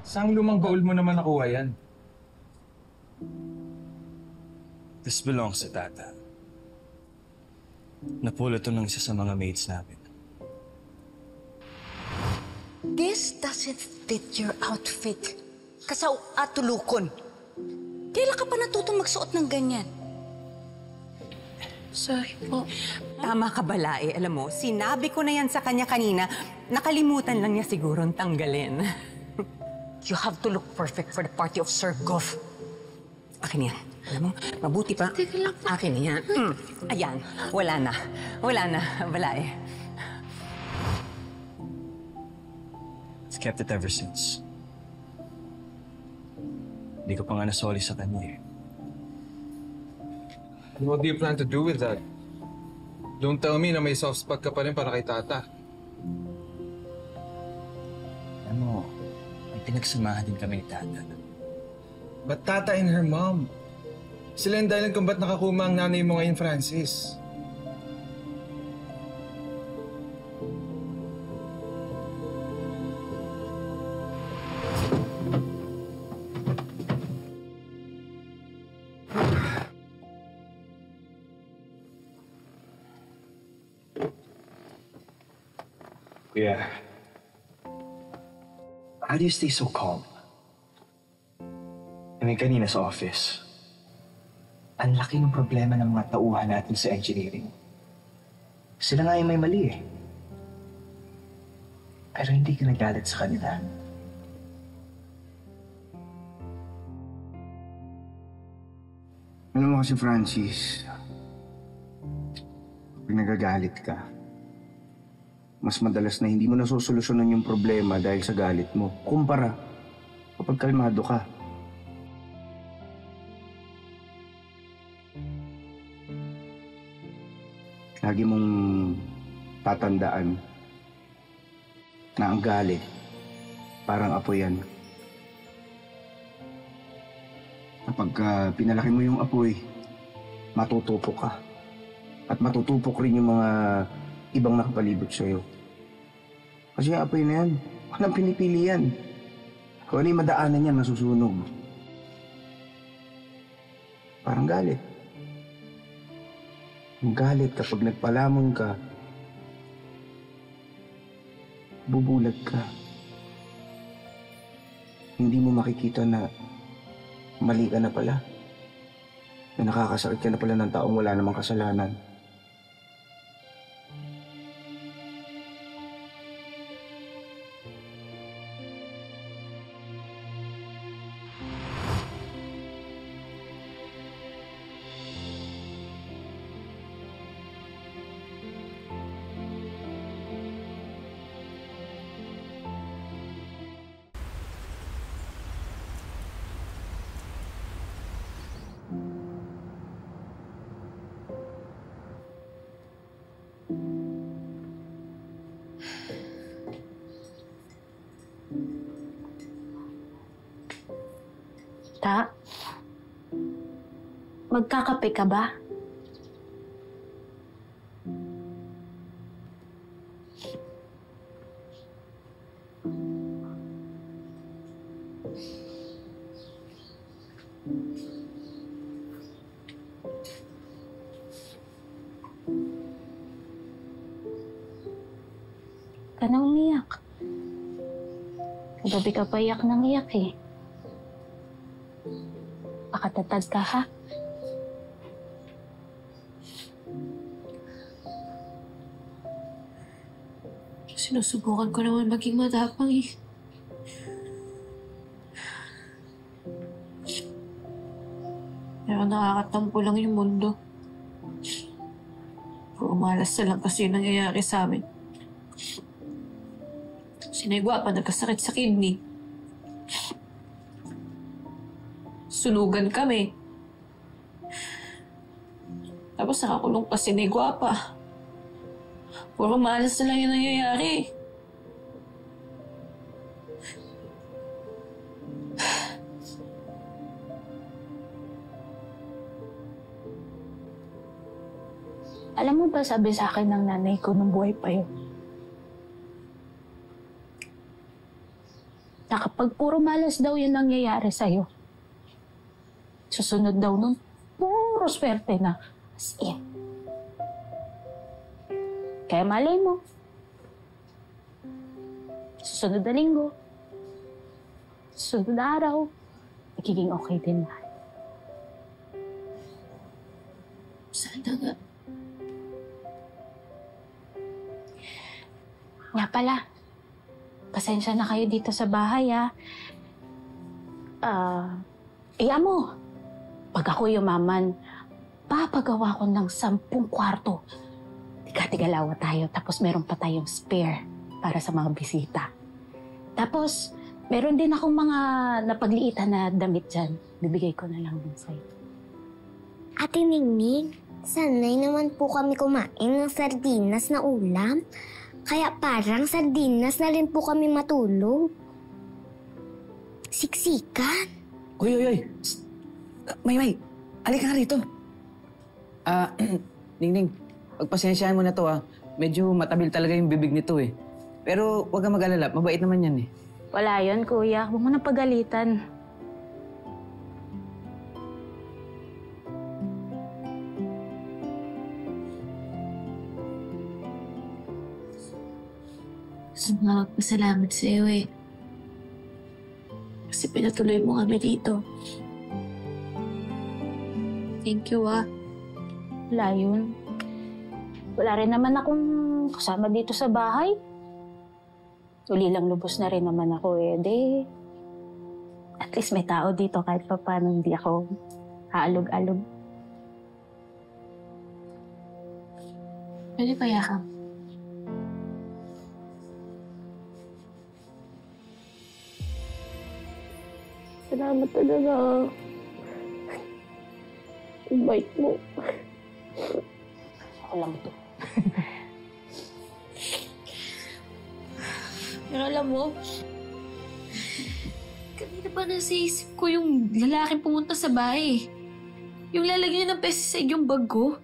Saang lumang baul mo naman nakuha yan? This belongs to Tata. Napulot to ng isa sa mga mates namin. This doesn't fit your outfit. Kasaw at tulukon. Kailan ka pa natutong magsuot ng ganyan? Sorry po. Tama ka, Balae. Alam mo, sinabi ko na yan sa kanya kanina. Nakalimutan lang niya sigurong tanggalin. You have to look perfect for the party of Sir Goff. Akin yan. Alam mo, mabuti pa. Teka lang. Akin na yan. Ayan, wala na. Wala na, Balae. I've kept it ever since. Hindi ko pa nga nasoli sa kanya eh. What do you plan to do with that? Don't tell me na may soft spot ka pa rin para kay Tata. Alam mo, may pinagsamahan din kami ni Tata. But Tata and her mom. Sila yung dahilan kung ba't nakakuma ang nanay mo ngayon, Francis. Kuya, how do you stay so calm? I mean, kanina sa office, ang laki ng problema ng mga tauhan natin sa engineering. Sila nga yung may mali eh. Pero hindi ka nagalit sa kanila. Alam mo kasi, Francis, pag nagagalit ka, mas madalas na hindi mo nasusolusyonan yung problema dahil sa galit mo. Kumpara, kapag kalmado ka. Lagi mong tatandaan na ang galit, parang apoy yan. Kapag pinalaki mo yung apoy, matutupok ka. At matutupok rin yung mga ibang nakapalibot sa'yo. Kasi yung apoy na yan, walang pinipili yan. Kung ano yung madaanan yan, masusunog. Parang galit. Ang galit kapag nagpalamon ka, bubulag ka. Hindi mo makikita na mali ka na pala. Na nakakasakit ka na pala ng taong wala namang kasalanan. Ta, magkakape ka ba? Ka na umiyak. Kagabi ka pa iyak ng iyak eh. Pakatatag ka ha? Sinusubukan ko naman maging matapang eh. Pero nakakatampo lang yung mundo. Puro malas na lang kasi yung nangyayari sa amin. Sinigwa pa nagkasakit sa kidney. Sunugan kami. Tapos nakakulong pa si Negwa pa. Puro malas na lang yung nangyayari. Alam mo ba sabi sa akin ng nanay ko nung buhay pa yun? na kapag puro malas daw yung nangyayari sa'yo, susunod daw nun, puro swerte na. As in. Kaya malay mo, susunod na linggo, susunod na araw, magiging okay din lahat. Sana nga. Nga pala, pasensya na kayo dito sa bahay, ha? Iya mo, pag ako yumaman, papagawa ko ng 10 kwarto. Tiga-tigalawa tayo, tapos meron pa tayong spare para sa mga bisita. Tapos, meron din akong mga napagliitan na damit dyan. Bibigay ko na lang din sa'yo. Ate Ningning, sanay naman po kami kumain ng sardinas na ulam. Kaya parang sardinas na rin po kami matulog. Siksikan. Uy. Psst. May. Alika nga rito. Ningning, pagpasensyahan mo na to Medyo matabil talaga yung bibig nito eh. Pero huwag kang mag-alala, mabait naman yan eh. Wala yun, kuya. Huwag mo na pagalitan. Gusto nga magpasalamat sa iyo eh. Kasi pinatuloy mo kami dito. Thank you Wala yun. Wala rin naman akong kasama dito sa bahay. Uli lang lubos na rin naman ako eh. At least may tao dito kahit pa paano hindi ako haalog-alog. Pwede pa yakap. Salamat talaga. Ang bait mo. Ako lang to. Pero alam mo, kanina pa nasa isip ko yung lalaking pumunta sa bahay. Yung lalagyan ng pesticide yung bag ko.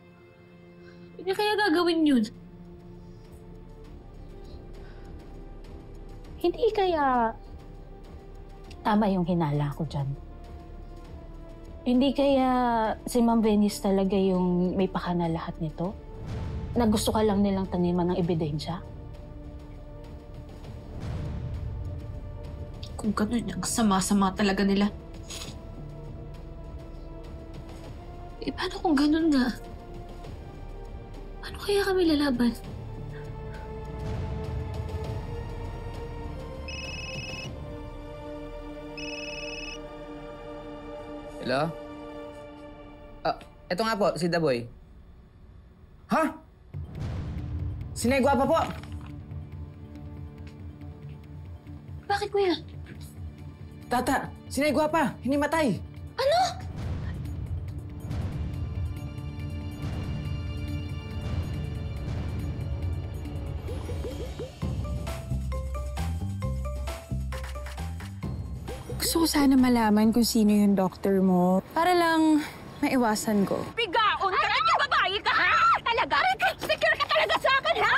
Hindi kaya gagawin yun? Hindi kaya tama yung hinala ko dyan. Hindi kaya si Ma'am Venice talaga yung may pakana lahat nito? Na gusto ka lang nilang taniman ng ebidensya? Kung ganun, ang sama-sama talaga nila. Eh, paano kung ganun nga? Paano kaya kami lalaban? Hello? Eto nga po, si Daboy. Ha? Sinegwa pa po? Bakit, kuya? Tata, sinegwa pa, hindi matay. Ano? Gusto ko sana malaman kung sino yung doctor mo. Para lang maiwasan ko. Bigaon ka na yung babae ka, ha? Talaga? Secure ka talaga sa akin, ha?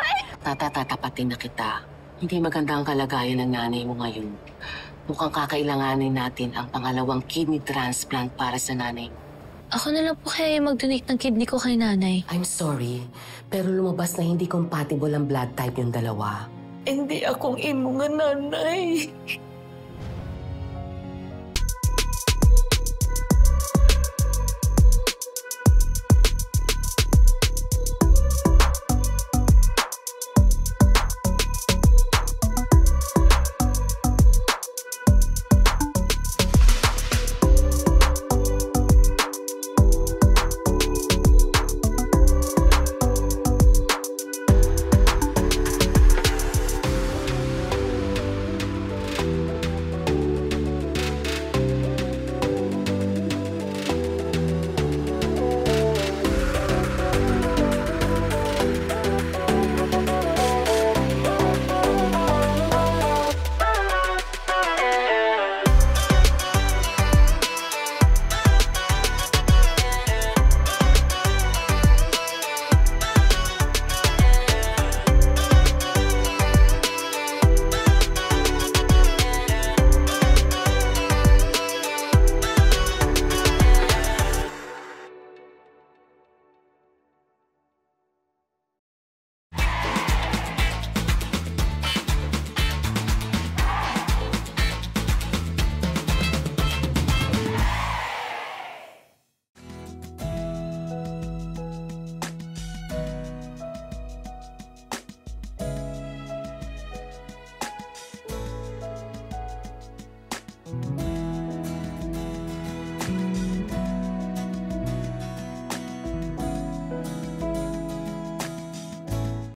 Tatatapatin na kita. Hindi maganda ang kalagayan ng nanay mo ngayon. Mukhang kakailanganin natin ang pangalawang kidney transplant para sa nanay. Ako na lang po kaya mag-donate ng kidney ko kay nanay. I'm sorry, pero lumabas na hindi compatible ang blood type yung dalawa. Hindi akong imo nga nanay.